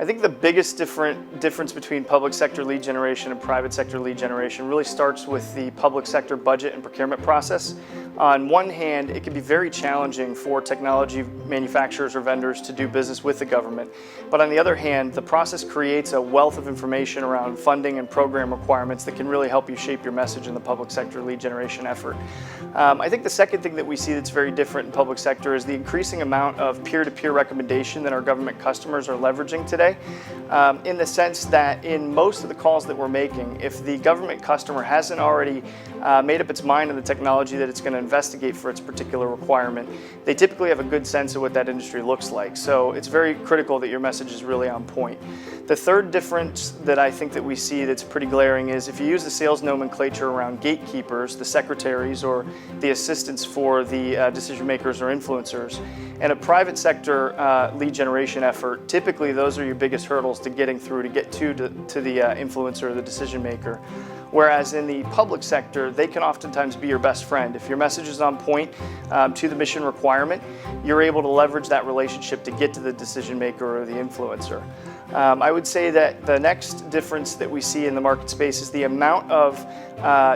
think the biggest difference between public sector lead generation and private sector lead generation really starts with the public sector budget and procurement process. On one hand, it can be very challenging for technology manufacturers or vendors to do business with the government. But on the other hand, the process creates a wealth of information around funding and program requirements that can really help you shape your message in the public sector lead generation effort. I think the second thing that we see that's very different in public sector is the increasing amount of peer-to-peer recommendation that our government customers are leveraging today, in the sense that in most of the calls that we're making, if the government customer hasn't already made up its mind on the technology that it's going to investigate for its particular requirement, they typically have a good sense of what that industry looks like. So it's very critical that your message is really on point. The third difference that I think that we see that's pretty glaring is if you use the sales nomenclature around gatekeepers, the secretaries or the assistants for the decision makers or influencers, and a private sector lead generation effort, typically those are your biggest hurdles to getting through to get to the influencer or the decision maker. Whereas in the public sector, they can oftentimes be your best friend. If your message is on point to the mission requirement, you're able to leverage that relationship to get to the decision maker or the influencer. I would say that the next difference that we see in the market space is the amount of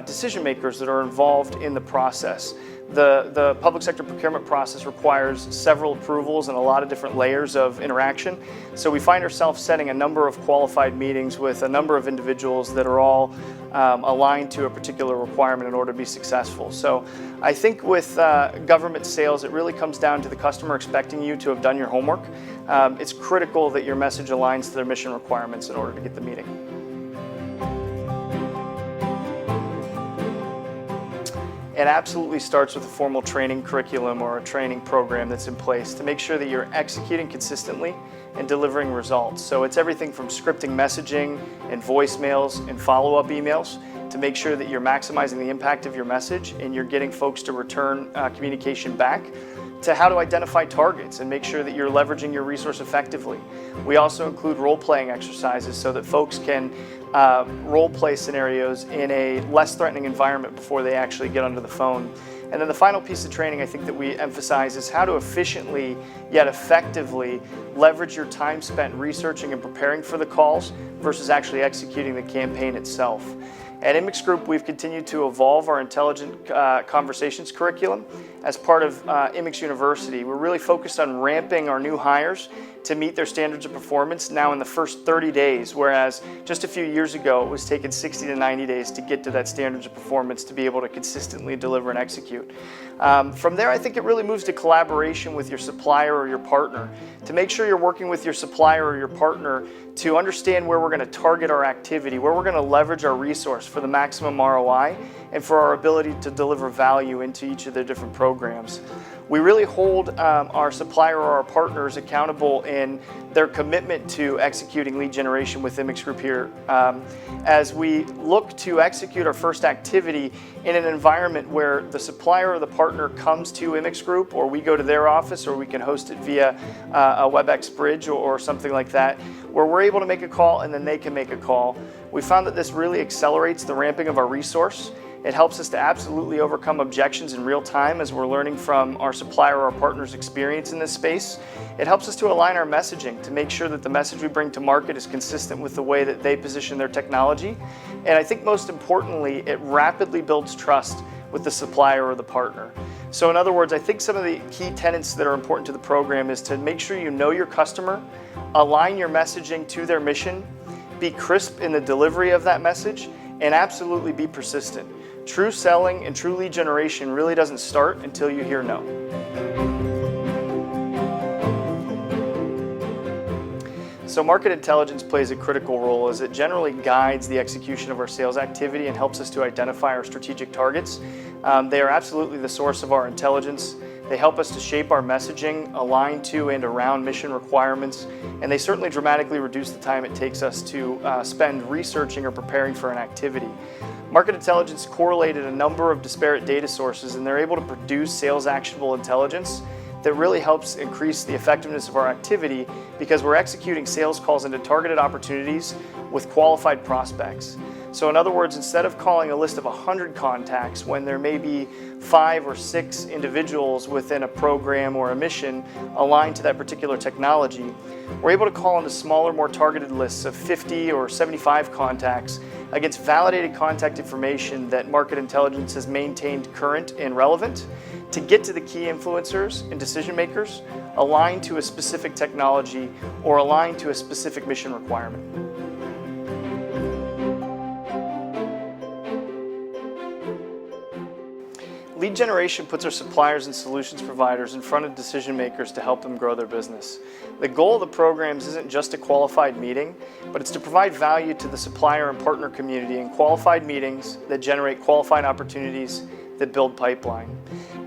decision makers that are involved in the process. The public sector procurement process requires several approvals and a lot of different layers of interaction. So we find ourselves setting a number of qualified meetings with a number of individuals that are all aligned to a particular requirement in order to be successful. So I think with government sales, it really comes down to the customer expecting you to have done your homework. It's critical that your message aligns to their mission requirements in order to get the meeting. It absolutely starts with a formal training curriculum or a training program that's in place to make sure that you're executing consistently and delivering results. So it's everything from scripting messaging and voicemails and follow-up emails to make sure that you're maximizing the impact of your message and you're getting folks to return communication back, to how to identify targets and make sure that you're leveraging your resource effectively. We also include role-playing exercises so that folks can role-play scenarios in a less threatening environment before they actually get onto the phone. And then the final piece of training I think that we emphasize is how to efficiently yet effectively leverage your time spent researching and preparing for the calls versus actually executing the campaign itself. At immixGroup, we've continued to evolve our intelligent conversations curriculum as part of Immix University. We're really focused on ramping our new hires to meet their standards of performance now in the first 30 days, whereas just a few years ago it was taking 60 to 90 days to get to that standards of performance to be able to consistently deliver and execute. From there, I think it really moves to collaboration with your supplier or your partner to make sure you're working with your supplier or your partner to understand where we're going to target our activity, where we're going to leverage our resource for the maximum ROI and for our ability to deliver value into each of their different programs. We really hold our supplier or our partners accountable in their commitment to executing lead generation with immixGroup here. As we look to execute our first activity in an environment where the supplier or the partner comes to immixGroup, or we go to their office, or we can host it via a WebEx bridge or something like that, where we're able to make a call and then they can make a call. We found that this really accelerates the ramping of our resource. It helps us to absolutely overcome objections in real time as we're learning from our supplier or our partner's experience in this space. It helps us to align our messaging to make sure that the message we bring to market is consistent with the way that they position their technology. And I think most importantly, it rapidly builds trust with the supplier or the partner. So in other words, I think some of the key tenets that are important to the program is to make sure you know your customer, align your messaging to their mission, be crisp in the delivery of that message, and absolutely be persistent. True selling and true lead generation really doesn't start until you hear no. So market intelligence plays a critical role as it generally guides the execution of our sales activity and helps us to identify our strategic targets. They are absolutely the source of our intelligence. They help us to shape our messaging, align to and around mission requirements, and they certainly dramatically reduce the time it takes us to spend researching or preparing for an activity. Market intelligence correlated a number of disparate data sources, and they're able to produce sales actionable intelligence that really helps increase the effectiveness of our activity because we're executing sales calls into targeted opportunities with qualified prospects. So in other words, instead of calling a list of 100 contacts when there may be 5 or 6 individuals within a program or a mission aligned to that particular technology, we're able to call into smaller, more targeted lists of 50 or 75 contacts against validated contact information that market intelligence has maintained current and relevant to get to the key influencers and decision makers aligned to a specific technology or aligned to a specific mission requirement. Lead generation puts our suppliers and solutions providers in front of decision makers to help them grow their business. The goal of the programs isn't just a qualified meeting, but it's to provide value to the supplier and partner community in qualified meetings that generate qualified opportunities that build pipeline.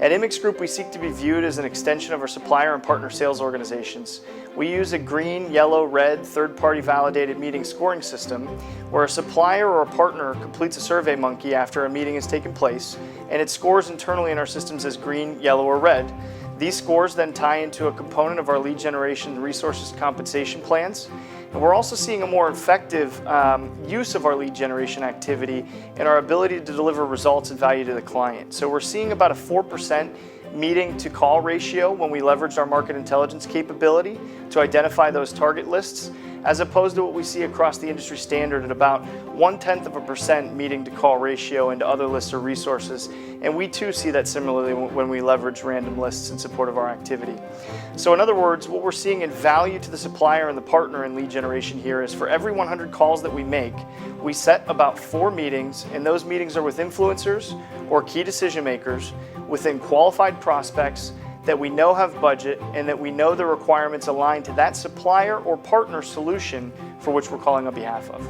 At immixGroup, we seek to be viewed as an extension of our supplier and partner sales organizations. We use a green, yellow, red, third-party validated meeting scoring system where a supplier or a partner completes a survey monkey after a meeting has taken place, and it scores internally in our systems as green, yellow, or red. These scores then tie into a component of our lead generation resources compensation plans. And we're also seeing a more effective use of our lead generation activity and our ability to deliver results and value to the client. So we're seeing about a 4% meeting to call ratio when we leverage our market intelligence capability to identify those target lists, as opposed to what we see across the industry standard at about 0.1% meeting to call ratio into other lists or resources. And we too see that similarly when we leverage random lists in support of our activity. So in other words, what we're seeing in value to the supplier and the partner in lead generation here is for every 100 calls that we make, we set about 4 meetings, and those meetings are with influencers or key decision makers within qualified prospects that we know have budget and that we know the requirements align to that supplier or partner solution for which we're calling on behalf of.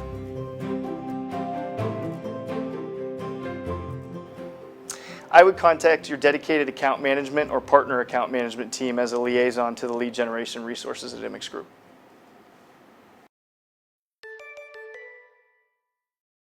I would contact your dedicated account management or partner account management team as a liaison to the lead generation resources at immixGroup.